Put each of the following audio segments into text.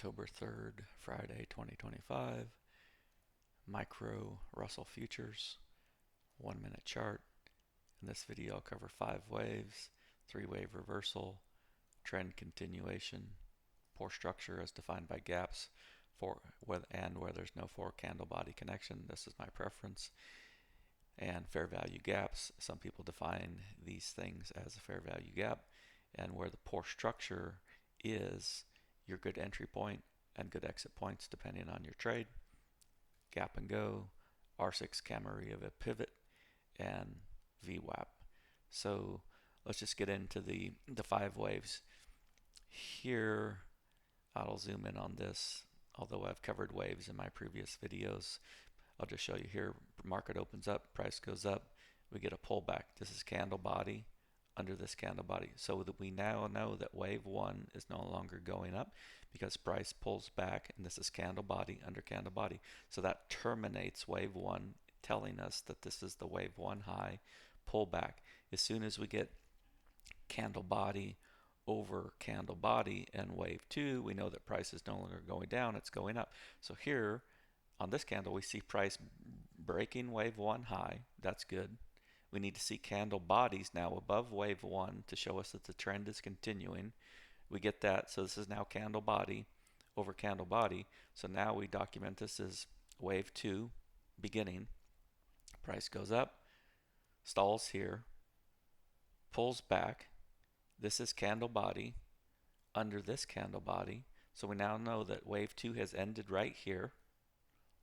October 3rd, Friday 2025. Micro Russell futures, 1 minute chart. In this video I'll cover 5 waves, 3 wave reversal, trend continuation, poor structure as defined by gaps, and where there's no 4 candle body connection. This is my preference. And fair value gaps. Some people define these things as a fair value gap, and where the poor structure is your good entry point and good exit points depending on your trade. Gap and go, R6 Camarilla Pivot, and VWAP. So let's just get into the 5 waves. Here I'll zoom in on this, although I've covered waves in my previous videos. I'll just show you here. Market opens up, price goes up, we get a pullback. This is candle body under this candle body. So that we now know that wave 1 is no longer going up because price pulls back, and this is candle body under candle body. So that terminates wave 1, telling us that this is the wave 1 high pullback. As soon as we get candle body over candle body and wave 2, we know that price is no longer going down, it's going up. So here on this candle we see price breaking wave 1 high. That's good. We need to see candle bodies now above wave 1 to show us that the trend is continuing. We get that. So this is now candle body over candle body. So now we document this as wave 2 beginning. Price goes up, stalls here, pulls back. This is candle body under this candle body. So we now know that wave 2 has ended right here,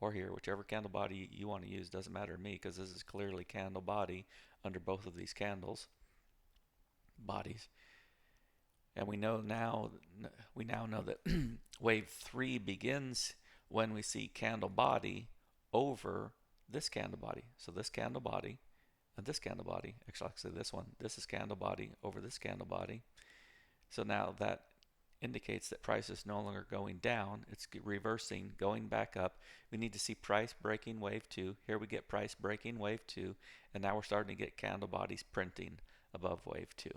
or here, whichever candle body you want to use, doesn't matter to me because this is clearly candle body under both of these candles bodies. And we now know that wave 3 begins when we see candle body over this candle body. So this candle body and this candle body, actually this one, this is candle body over this candle body. So now that indicates that price is no longer going down, it's reversing, going back up. We need to see price breaking wave 2. Here we get price breaking wave 2, and now we're starting to get candle bodies printing above wave 2.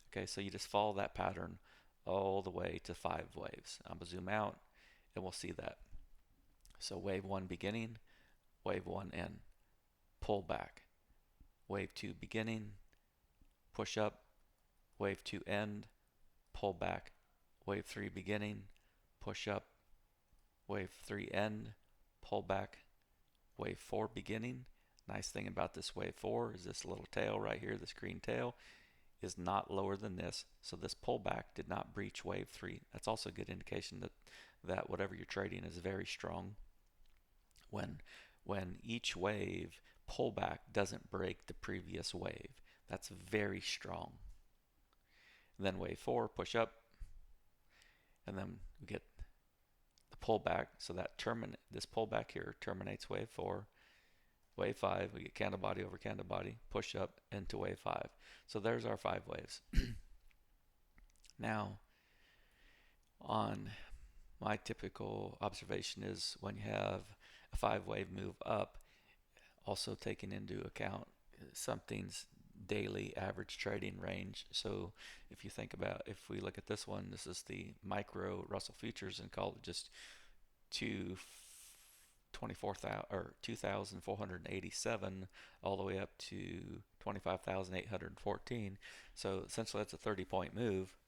Okay, so you just follow that pattern all the way to 5 waves. I'm going to zoom out and we'll see that. So wave 1 beginning, wave 1 end, pull back. Wave 2 beginning, push up, wave 2 end, pull back. Wave 3 beginning, push up, wave 3 end, pull back, wave 4 beginning. Nice thing about this wave 4 is this little tail right here, this green tail, is not lower than this. So this pullback did not breach wave 3. That's also a good indication that whatever you're trading is very strong. When each wave pullback doesn't break the previous wave, that's very strong. And then wave 4, push up, and then we get the pullback. So that this pullback here terminates wave 4. Wave 5, we get candle body over candle body, push up into wave 5. So there's our 5 waves. Now, on my typical observation is when you have a 5 wave move up, also taking into account something's daily average trading range. So if you think about, if we look at this one, this is the micro Russell futures and call it just 2,487 all the way up to 25,814. So essentially that's a 30-point move.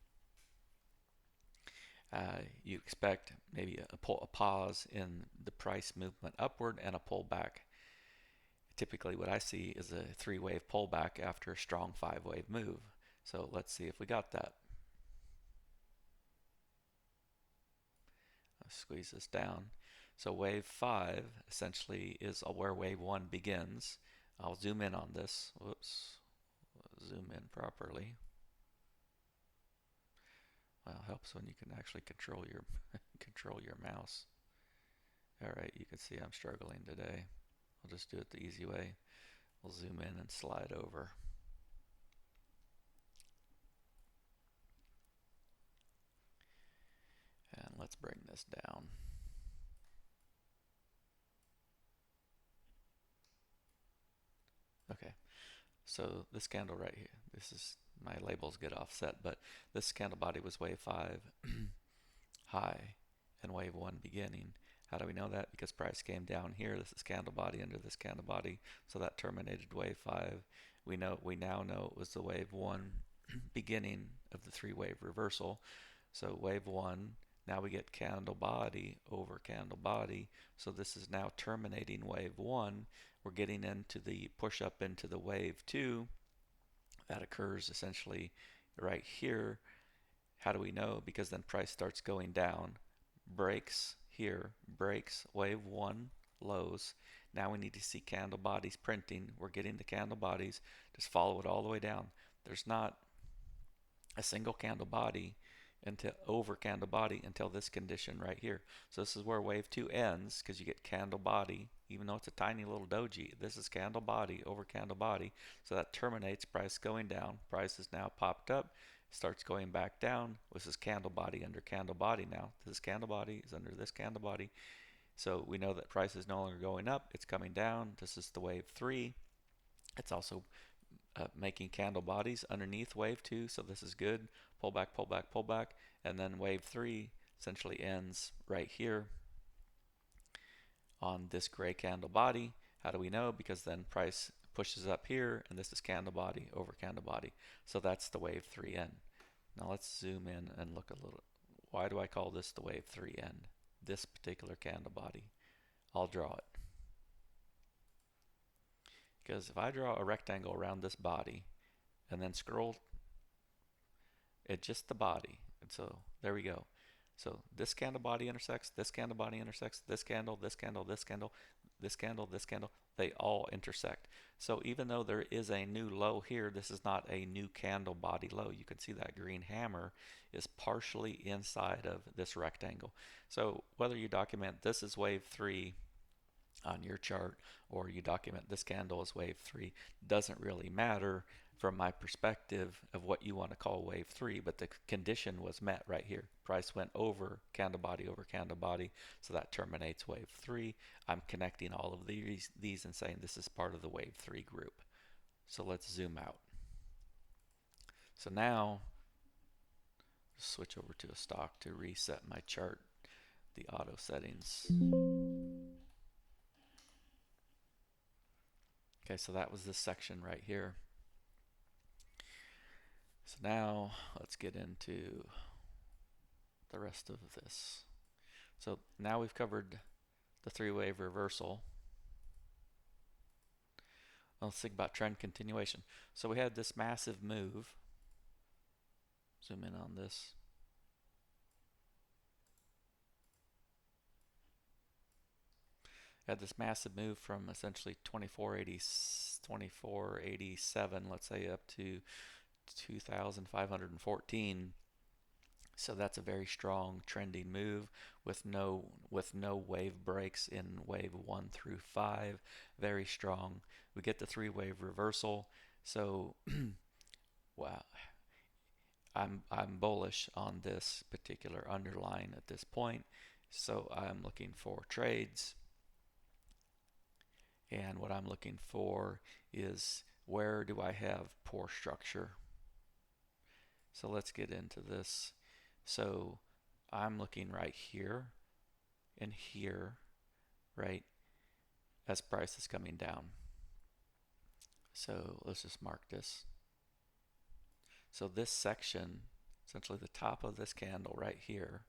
You expect maybe a pause in the price movement upward and a pullback. Typically what I see is a 3-wave pullback after a strong 5-wave move. So let's see if we got that. I'll squeeze this down. So wave 5 essentially is where wave 1 begins. I'll zoom in on this. Whoops. Zoom in properly. Well, it helps when you can actually control your mouse. Alright, you can see I'm struggling today. I'll just do it the easy way. We'll zoom in and slide over. And let's bring this down. Okay, so this candle right here, this is, my labels get offset, but this candle body was wave 5 high, and wave 1 beginning. How do we know that? Because price came down here. This is candle body under this candle body, so that terminated wave 5. We now know it was the wave 1 beginning of the 3-wave reversal. So wave 1, now we get candle body over candle body. So this is now terminating wave 1. We're getting into the push up into the wave 2. That occurs essentially right here. How do we know? Because then price starts going down, breaks here, breaks wave 1 lows. Now we need to see candle bodies printing. We're getting the candle bodies. Just follow it all the way down. There's not a single candle body until over candle body until this condition right here. So this is where wave 2 ends, because you get candle body, even though it's a tiny little doji. This is candle body over candle body, so that terminates price going down. Price is now popped up, starts going back down. This is candle body under candle body now. This candle body is under this candle body. So we know that price is no longer going up, it's coming down. This is the wave 3. It's also making candle bodies underneath wave 2, so this is good. Pull back, pull back, pull back, and then wave 3 essentially ends right here on this gray candle body. How do we know? Because then price pushes up here, and this is candle body over candle body. So that's the wave 3 end. Now let's zoom in and look a little. Why do I call this the wave 3 end? This particular candle body. I'll draw it. Because if I draw a rectangle around this body and then scroll it just the body, and so there we go. So this candle body intersects, this candle body intersects, this candle, this candle, this candle, this candle, this candle, they all intersect. So even though there is a new low here, this is not a new candle body low. You can see that green hammer is partially inside of this rectangle. So whether you document this is wave 3 on your chart or you document this candle as wave 3, doesn't really matter from my perspective of what you want to call wave 3, but the condition was met right here. Price went over candle body, so that terminates wave 3. I'm connecting all of these and saying this is part of the wave 3 group. So let's zoom out. So now switch over to a stock to reset my chart, the auto settings. Okay, so that was this section right here. So now let's get into the rest of this. So now we've covered the 3-wave reversal. Let's think about trend continuation. So we had this massive move. Zoom in on this. Had this massive move from essentially 2487, let's say, up to 2,514. So that's a very strong trending move with no wave breaks in wave 1 through 5. Very strong. We get the 3-wave reversal. So wow, I'm bullish on this particular underline at this point. So I'm looking for trades. And what I'm looking for is, where do I have poor structure? So let's get into this. So I'm looking right here and here, right, as price is coming down. So let's just mark this. So this section, essentially the top of this candle right here,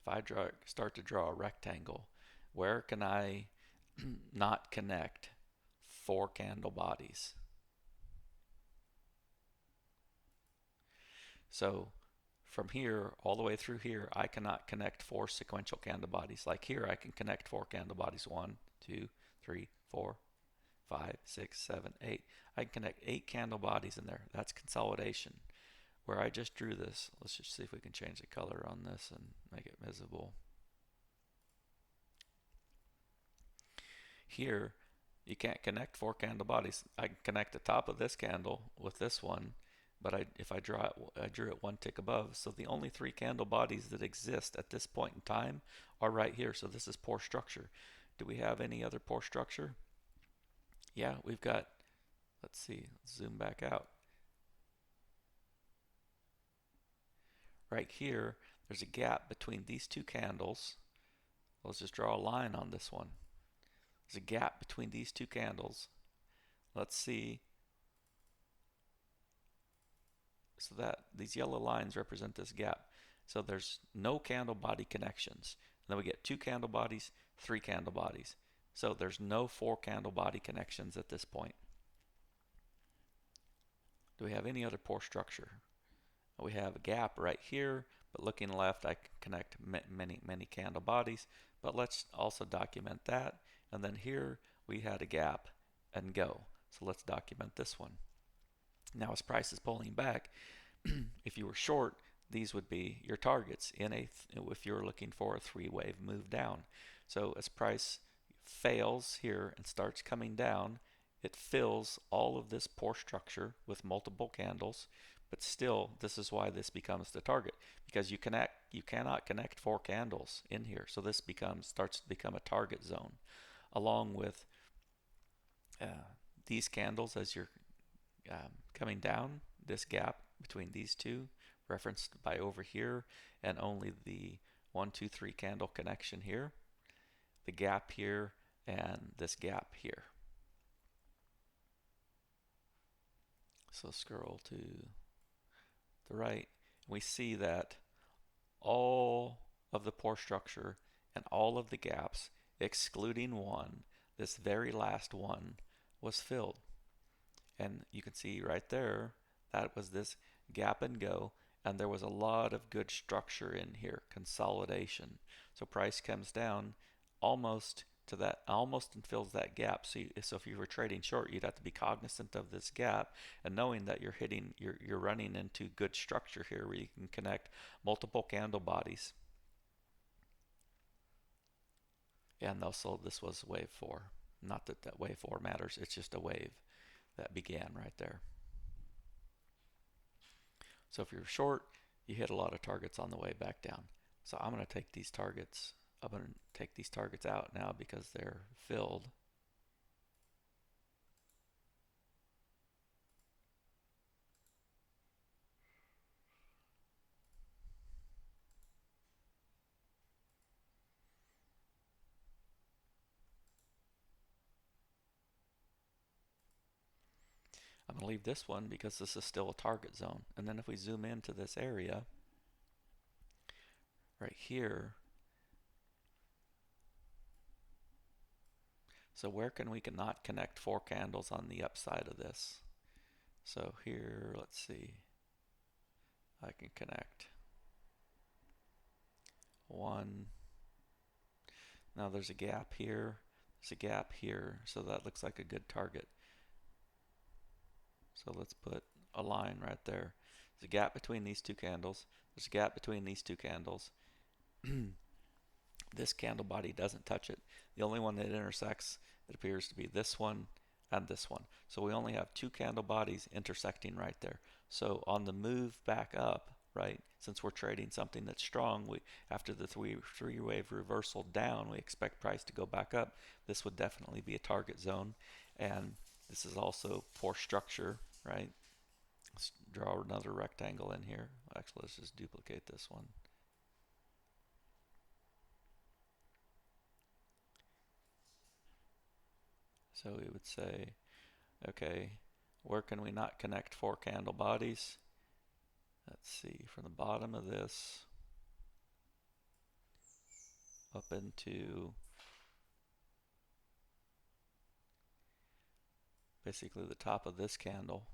if I start to draw a rectangle, where can I not connect 4 candle bodies? So from here all the way through here, I cannot connect 4 sequential candle bodies. Like here, I can connect 4 candle bodies. 1, 2, 3, 4, 5, 6, 7, 8. I can connect 8 candle bodies in there. That's consolidation. Where I just drew this, let's just see if we can change the color on this and make it visible. Here, you can't connect 4 candle bodies. I can connect the top of this candle with this one, but if I drew it 1 tick above. So the only 3 candle bodies that exist at this point in time are right here. So this is poor structure. Do we have any other poor structure? Yeah, we've got, let's see, let's zoom back out. Right here, there's a gap between these two candles. Let's just draw a line on this one. There's a gap between these two candles. Let's see. So that these yellow lines represent this gap. So there's no candle body connections. And then we get 2 candle bodies, 3 candle bodies. So there's no 4 candle body connections at this point. Do we have any other poor structure? We have a gap right here, but looking left, I can connect many candle bodies. But let's also document that. And then here we had a gap and go. So let's document this one. Now as price is pulling back, if you were short, these would be your targets if you're looking for a 3-wave move down. So as price fails here and starts coming down, it fills all of this poor structure with multiple candles, but still this is why this becomes the target, because you cannot connect 4 candles in here. So this starts to become a target zone, along with these candles as you're coming down, this gap between these two referenced by over here, and only the 1, 2, 3 candle connection here, the gap here, and this gap here. So scroll to the right, and we see that all of the pore structure and all of the gaps, excluding one, this very last one, was filled. And you can see right there, that was this gap and go, and there was a lot of good structure in here, consolidation. So price comes down almost to that, almost and fills that gap. So if you were trading short, you'd have to be cognizant of this gap and knowing that you're running into good structure here where you can connect multiple candle bodies. And also this was wave 4. Not that wave 4 matters, it's just a wave that began right there. So if you're short, you hit a lot of targets on the way back down. So I'm going to take these targets. I'm going to take these targets out now because they're filled. I'm going to leave this one because this is still a target zone. And then if we zoom into this area right here, so where can we not connect 4 candles on the upside of this? So here, let's see, I can connect 1. Now there's a gap here, there's a gap here, so that looks like a good target. So let's put a line right there. There's a gap between these 2 candles. There's a gap between these 2 candles. This candle body doesn't touch it. The only one that intersects, it appears to be this one and this one. So we only have 2 candle bodies intersecting right there. So on the move back up, right, since we're trading something that's strong, after the three-wave reversal down, we expect price to go back up. This would definitely be a target zone. And this is also poor structure, right? Let's draw another rectangle in here. Actually, let's just duplicate this one. So we would say, okay, where can we not connect 4 candle bodies? Let's see, from the bottom of this up into basically the top of this candle.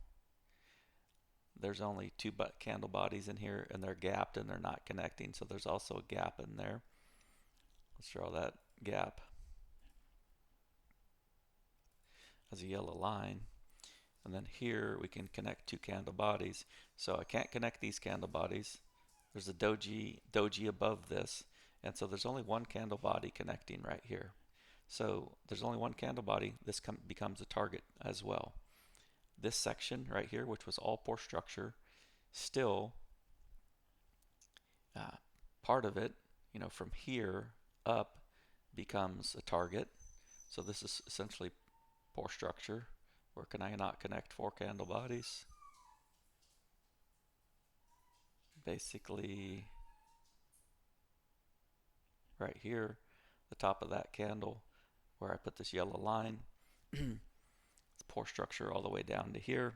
There's only 2 candle bodies in here, and they're gapped and they're not connecting, so there's also a gap in there. Let's draw that gap as a yellow line. And then here we can connect 2 candle bodies. So I can't connect these candle bodies. There's a doji above this, and so there's only 1 candle body connecting right here. So there's only 1 candle body. This becomes a target as well. This section right here, which was all poor structure, still part of it, you know, from here up becomes a target. So this is essentially poor structure. Where can I not connect 4 candle bodies? Basically right here, the top of that candle where I put this yellow line. It's poor structure all the way down to here.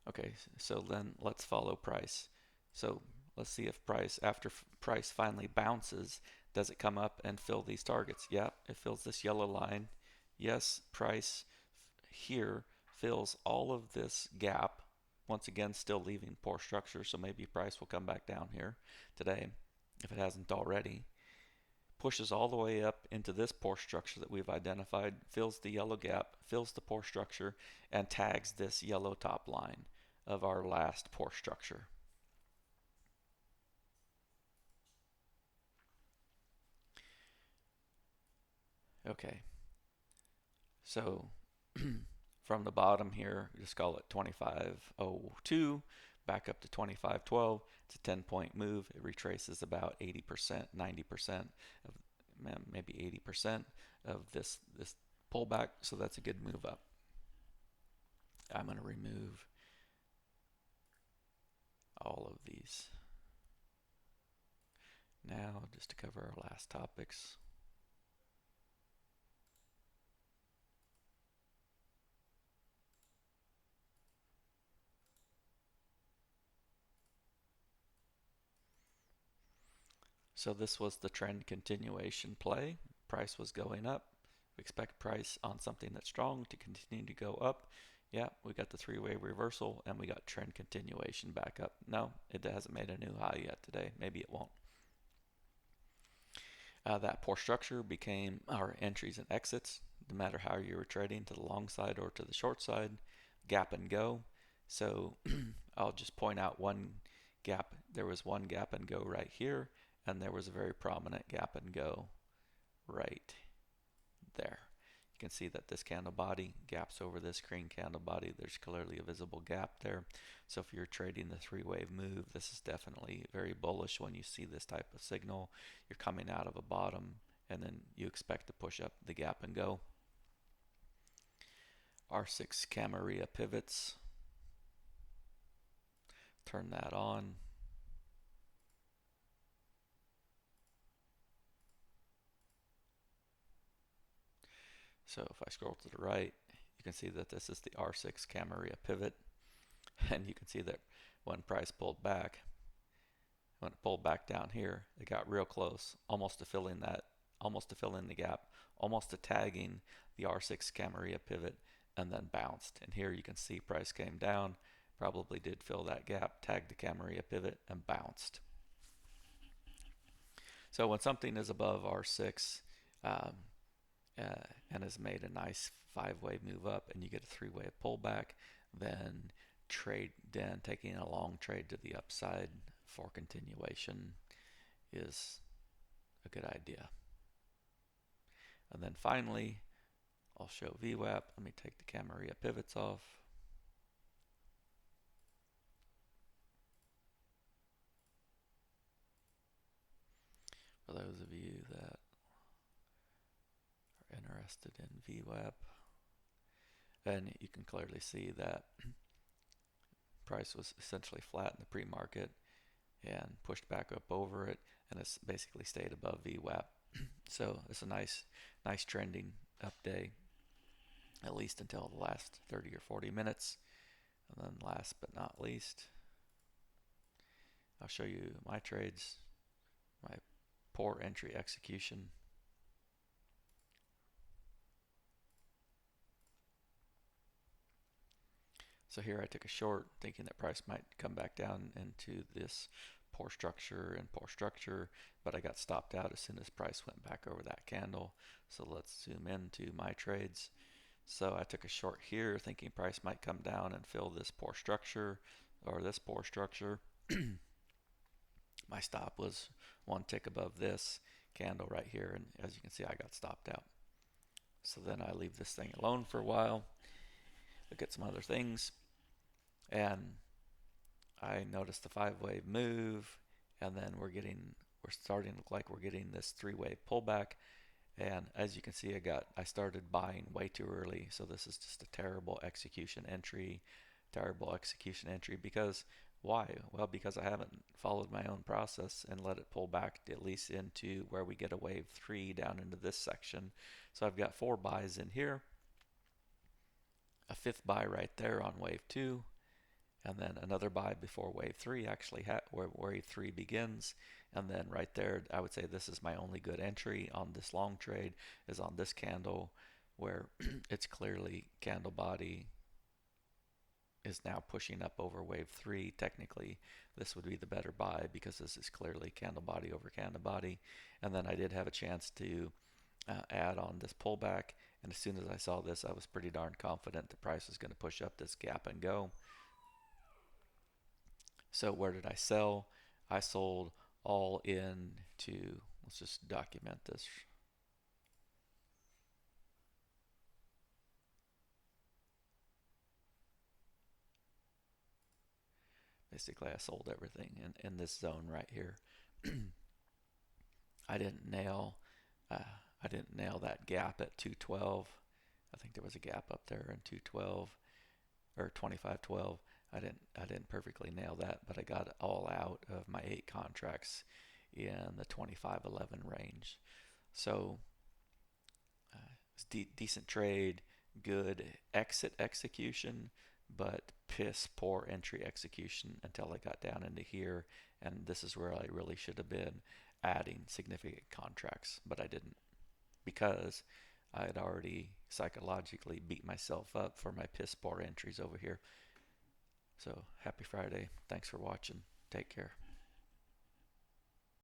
Okay, so then let's follow price. So let's see if price, after price finally bounces, does it come up and fill these targets? Yeah, it fills this yellow line. Yes, price here fills all of this gap. Once again, still leaving poor structure, so maybe price will come back down here today if it hasn't already. Pushes all the way up into this poor structure that we've identified, fills the yellow gap, fills the poor structure, and tags this yellow top line of our last poor structure. Okay, so from the bottom here, just call it 25.02, back up to 25.12. It's a 10-point move. It retraces about 80%, 90% of maybe 80% of this pullback, so that's a good move up. I'm going to remove all of these now just to cover our last topics. So this was the trend continuation play. Price was going up. We expect price on something that's strong to continue to go up. Yeah, we got the three-way reversal and we got trend continuation back up. No, it hasn't made a new high yet today. Maybe it won't. That poor structure became our entries and exits, no matter how you were trading, to the long side or to the short side, gap and go. So I'll just point out one gap. There was one gap and go right here, and there was a very prominent gap and go right there. You can see that this candle body gaps over this green candle body. There's clearly a visible gap there. So if you're trading the three-wave move, this is definitely very bullish when you see this type of signal. You're coming out of a bottom and then you expect to push up the gap and go. R6 Camarilla pivots. Turn that on. So if I scroll to the right, you can see that this is the R6 Camarilla pivot. And you can see that when price pulled back, when it pulled back down here, it got real close, almost to filling the gap, almost to tagging the R6 Camarilla pivot, and then bounced. And here you can see price came down, probably did fill that gap, tagged the Camarilla pivot, and bounced. So when something is above R6 and has made a nice five-wave move up, and you get a three-wave pullback, then taking a long trade to the upside for continuation is a good idea. And then finally, I'll show VWAP. Let me take the Camarilla pivots off. For those of you that are interested in VWAP, and you can clearly see that price was essentially flat in the pre-market and pushed back up over it, and it's basically stayed above VWAP. So it's a nice trending up day, at least until the last 30 or 40 minutes. And then last but not least, I'll show you my trades, my poor entry execution. So here I took a short thinking that price might come back down into this poor structure, but I got stopped out as soon as price went back over that candle. So let's zoom into my trades. So I took a short here thinking price might come down and fill this poor structure or this poor structure. My stop was one tick above this candle right here, and as you can see I got stopped out. So then I leave this thing alone for a while, look at some other things, and I noticed the five-wave move, and then we're starting to look like we're getting this three-wave pullback. And as you can see, I started buying way too early. So this is just a terrible execution entry because Why? Well, because I haven't followed my own process and let it pull back at least into where we get a wave 3 down into this section. So I've got 4 buys in here, a 5th buy right there on wave 2, and then another buy before wave 3 actually where wave 3 begins. And then right there, I would say this is my only good entry on this long trade, is on this candle where it's clearly candle body is now pushing up over wave 3. Technically, this would be the better buy because this is clearly candle body over candle body. And then I did have a chance to add on this pullback. And as soon as I saw this, I was pretty darn confident the price was going to push up this gap and go. So where did I sell? I sold all in to, let's just document this. Basically, I sold everything in this zone right here. I didn't nail I didn't nail that gap at 212. I think there was a gap up there in 212 or 2512. I didn't perfectly nail that, but I got all out of my 8 contracts in the 2511 range. So it's decent trade, good exit execution, but piss poor entry execution until I got down into here, and this is where I really should have been adding significant contracts, but I didn't because I had already psychologically beat myself up for my piss poor entries over here. So happy Friday. Thanks for watching. Take care.